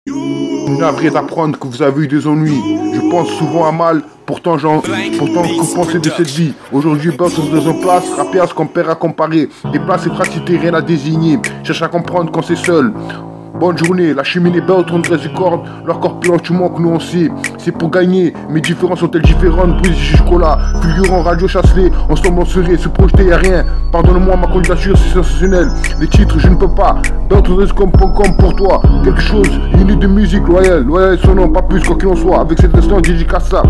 Je suis navré d'apprendre que vous avez eu des ennuis. Je pense souvent à mal, pourtant que penser de cette vie. Aujourd'hui, Buzz sont dans une place, rappé à ce qu'on perd à comparer. Des places et fracités, rien à désigner. Cherche à comprendre quand c'est seul. Bonne journée, la cheminée belle, 13 cordes, leur corpulence tu manques, nous on sait. C'est pour gagner, mes différences sont-elles différentes? Brise chocolat, fulgurant, radio chasselet, ensemble on serait, se projeter y'a rien. Pardonne-moi, ma candidature c'est sensationnel. Les titres, je ne peux pas. Belle 13 comme pour toi. Quelque chose, une unité de musique loyale, loyal son nom, pas plus quoi qu'il en soit. Avec cette instant, dédicace ça.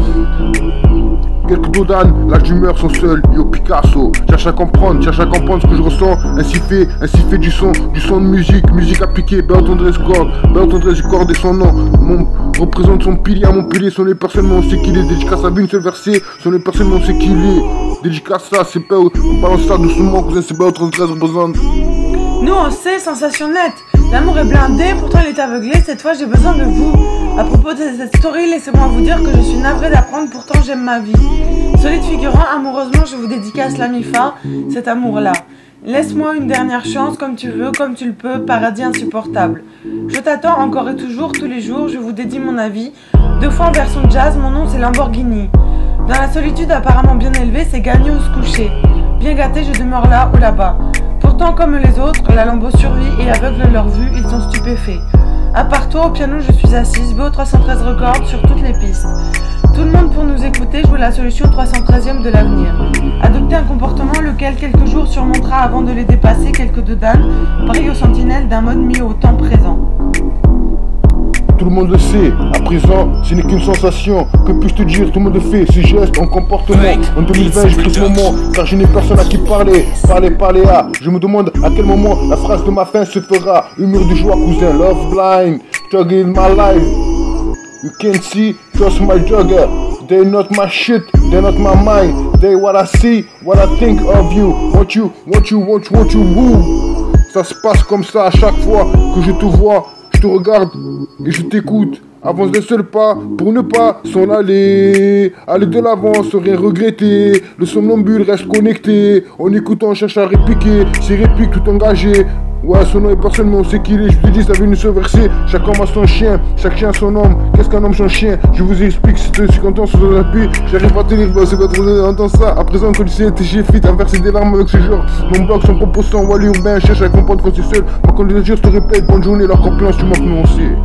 Quelques dodanes, l'âge d'humeur sont seuls, yo Picasso. Cherche à comprendre ce que je ressens. Ainsi fait du son de musique appliquée. Belle tendresse corde et son nom. Représente son pilier à Montpellier. Son les personnellement on sait qu'il est. Dédicace à une seule verset. Son les personnellement on sait qu'il est. Dédicace ça, c'est pas. On balance ça doucement, cousin, c'est pas 13 représente. Nous on sait, sensation nette. L'amour est blindé, pourtant il est aveuglé, cette fois j'ai besoin de vous. À propos de cette story, laissez-moi vous dire que je suis navrée d'apprendre, pourtant j'aime ma vie. Solide figurant, amoureusement je vous dédicace la mi-fa, cet amour-là. Laisse-moi une dernière chance, comme tu veux, comme tu le peux, paradis insupportable. Je t'attends encore et toujours, tous les jours, je vous dédie mon avis. 2 fois en version jazz, mon nom c'est Lamborghini. Dans la solitude apparemment bien élevée, c'est gagner ou se coucher. Bien gâté, je demeure là ou là-bas. Pourtant, comme les autres, la Lambo survit et aveugle leur vue, ils sont stupéfaits. À part toi, au piano, je suis assise, BO 313 records sur toutes les pistes. Tout le monde pour nous écouter joue la solution 313e de l'avenir. Adopter un comportement lequel quelques jours surmontera avant de les dépasser quelques dodanes, pareil aux sentinelles d'un mode mis au temps présent. Tout le monde le sait, à présent, ce n'est qu'une sensation. Que puis-je te dire, tout le monde le fait, ce geste, en comportement. En 2020, j'ai pris ce moment, car je n'ai personne à qui parler. Parler à. Je me demande à quel moment la phrase de ma fin se fera. Humeur de joie, cousin, love blind, struggle in my life. You can't see, just my jugger. They're not my shit, they're not my mind. They what I see, what I think of you. Want you, woo. Ça se passe comme ça à chaque fois que je te vois. Je te regarde et je t'écoute. Avance d'un seul pas pour ne pas s'en aller. Aller de l'avant sans rien regretter. Le somnambule reste connecté. En écoutant, on cherche à répliquer. Ses répliques tout engagées. Ouais, son nom est personne, mais on sait qui il est. Je te dis, ça vient de se verser. Chaque homme a son chien, chaque chien a son homme. Qu'est-ce qu'un homme sans chien? Je vous explique, si tu es content sur un appui. J'arrive à te lire, c'est pas trop d'entendre ça. À présent, que tu sais, j'ai fit à verser des larmes avec ce genre. Mon blog, son proposant, Wally urbain, cherche à comprendre quand c'est seul. Ma candidature, je te répète, bonne journée, leur corpulence, tu manques, nous on sait.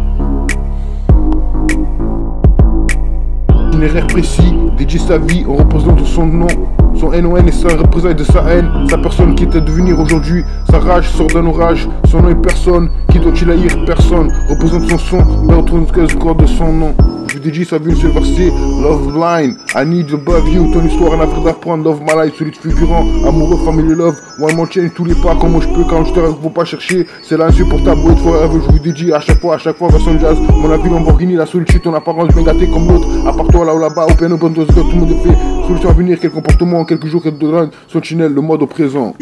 Itinéraire précis, dédié sa vie, on représente son nom. Son NON et sa représente de sa haine, sa personne qui est à devenir aujourd'hui. Sa rage sort d'un orage, son nom est personne, qui doit-il haïr? Personne, représente son son, dans 13 cordes de son nom. Je vous dédie sa vie, ce verset, love blind, I need above you, ton histoire en Afrique d'apprendre, love my life, solide figurant, amoureux, family love, one more chain, tous les pas, comment je peux, quand je te rêve, faut pas chercher, c'est là insupportable, wait forever, je vous dédie à chaque fois, version jazz, mon avis Lamborghini, la solitude, ton apparence bien gâtée comme l'autre, à part toi là ou là-bas, au piano, bonne dose, tout le monde est fait, solution à venir, quel comportement, en quelques jours, quel de drogue, sentinelle, le mode au présent.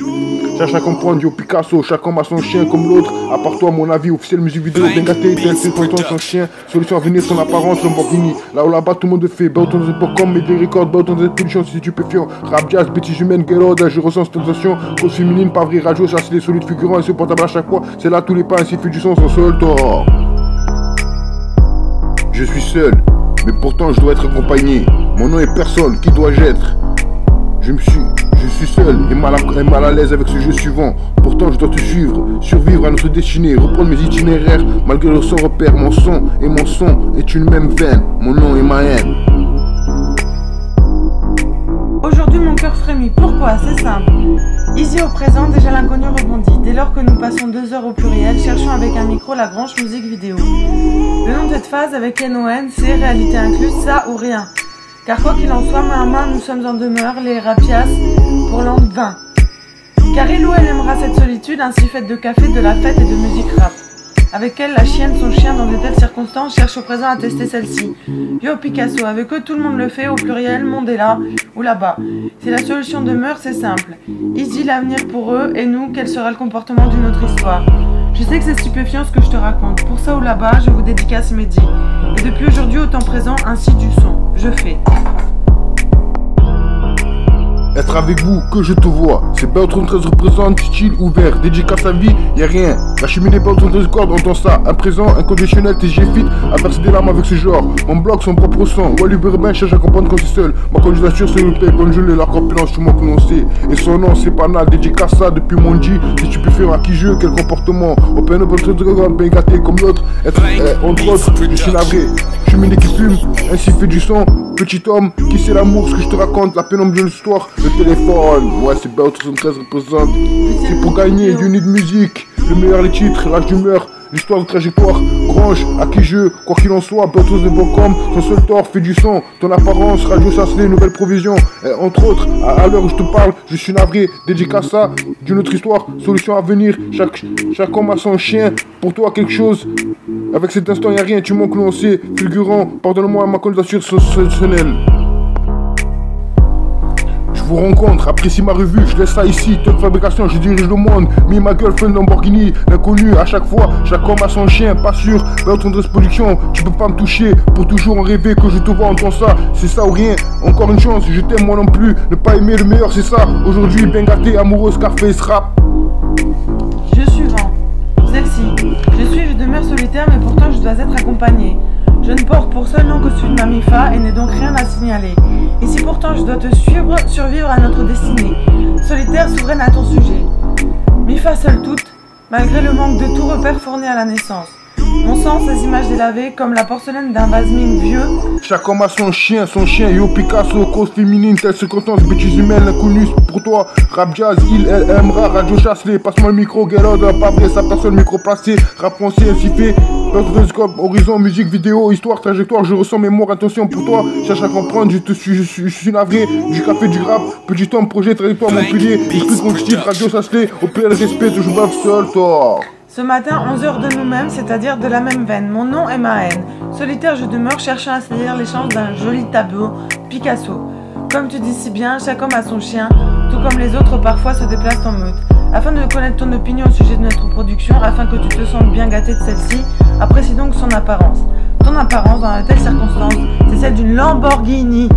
Cherche à comprendre, yo Picasso, chaque homme a son chien comme l'autre, à part toi, mon avis, officiel musique vidéo, bien gâté, tel, c'est son chien, solution à venir, son apparence, Lamborghini, là où là-bas, tout le monde est fait, belle ton comme mais des records, belle ton position, si stupéfiant, rap jazz, bêtise humaine, guérode, je ressens cette sensation, cause féminine, pas vrai, radio, chasse les solides figurants, insupportable à chaque fois, c'est là tous les pas, ainsi fait du son, sans seul tort. Je suis seul, mais pourtant je dois être accompagné, mon nom est personne, qui dois-je être? Je suis seul et mal à l'aise avec ce jeu suivant. Pourtant je dois te suivre, survivre à notre destinée, reprendre mes itinéraires malgré le sans repère. Mon son est une même veine, mon nom est ma haine. Aujourd'hui mon cœur frémit, pourquoi? C'est simple. Ici au présent, déjà l'inconnu rebondit. Dès lors que nous passons 2 heures au pluriel, cherchons avec un micro la branche musique vidéo. Le nom de cette phase avec NON, c'est réalité incluse, ça ou rien. Car quoi qu'il en soit, main à main, nous sommes en demeure, les rapias, pour l'an 20. Car elle aimera cette solitude, ainsi faite de café, de la fête et de musique rap. Avec elle, la chienne, son chien, dans de telles circonstances, cherche au présent à tester celle-ci. Yo Picasso, avec eux, tout le monde le fait, au pluriel, monde est là, ou là-bas. Si la solution demeure, c'est simple. Easy l'avenir pour eux, et nous, quel sera le comportement d'une autre histoire? Je sais que c'est stupéfiant ce que je te raconte. Pour ça ou là-bas, je vous dédicace Mehdi. Et depuis aujourd'hui au temps présent, ainsi du son. Je fais. être avec vous que je te vois. C'est BEO33 représente, style ouvert, dédicace à vie, y'a rien. La cheminée BEO33 cordes, entend ça. Un présent, inconditionnel, TG fit, à verser des larmes avec ce genre. Mon blog, son propre sang. Wally Burbain cherche à comprendre quand c'est seul. Ma candidature, c'est le paix, comme je l'ai, la corpulence, tout le monde prononcé. Et son nom, c'est pas nada, dédicace ça depuis mon G. Si tu peux faire à qui je, quel comportement. Open up, bien gâté comme l'autre. Être, entre autres, je suis navré. Cheminée qui fume, ainsi fait du son. Petit homme, qui c'est l'amour, ce que je te raconte, la pénombre de l'histoire, le téléphone, ouais c'est BEO73 représente. C'est pour gagner, you need musique, le meilleur les titres, l'âge d'humeur, l'histoire de trajectoire, Grange, à qui je, quoi qu'il en soit, BEO13.com, son seul tort fait du son, ton apparence, Radio Sasselé, nouvelle provision, entre autres, à l'heure où je te parle, je suis navré, dédicace à d'une autre histoire, solution à venir, chaque homme a son chien, pour toi quelque chose. Avec cet instant, y'a rien, tu manques l'on sait, fulgurant, pardonne-moi ma candidature sensationnelle. Je vous rencontre, apprécie ma revue, je laisse ça ici, toute fabrication, je dirige le monde, mis ma gueule, fun Lamborghini, l'inconnu, à chaque fois, chaque homme a son chien, pas sûr, BEO13 production, tu peux pas me toucher, pour toujours en rêver que je te vois, entends ça, c'est ça ou rien, encore une chance, je t'aime moi non plus, ne pas aimer le meilleur, c'est ça, aujourd'hui, bien gâté, amoureux, Scarface, rap. Je suivant. Celle-ci. Je demeure solitaire, mais pourtant je dois être accompagnée. Je ne porte pour seul nom que celui de ma Mifa et n'ai donc rien à signaler. Et si pourtant je dois te suivre, survivre à notre destinée. Solitaire, souveraine à ton sujet. Mifa seule toute, malgré le manque de tout repère fourni à la naissance. Mon sang, ces images délavées, comme la porcelaine d'un vase mine vieux. Chaque homme a son chien, yo Picasso, cause féminine, telle circonstance, bêtise humaine, l'inconnu pour toi, rap jazz, il, elle, aimera, Radio Chasselet, passe-moi le micro, get out, pas vrai, sa personne, micro placé, rap français, ainsi fait, scope, horizon, musique, vidéo, histoire, trajectoire, je ressens mémoire, intention pour toi, cherche à comprendre, je suis navré, du café, du rap, petit homme, projet, trajectoire, Montpellier, esprit constructif, Radio Chasselet, au pire, respect, toujours bave seul, toi. Ce matin, 11h de nous-mêmes, c'est-à-dire de la même veine. Mon nom est ma haine. Solitaire, je demeure, cherchant à saisir l'échange d'un joli tableau, Picasso. Comme tu dis si bien, chaque homme a son chien, tout comme les autres parfois se déplacent en meute. Afin de connaître ton opinion au sujet de notre production, afin que tu te sentes bien gâté de celle-ci, apprécie donc son apparence. Ton apparence, dans de telles circonstances, c'est celle d'une Lamborghini.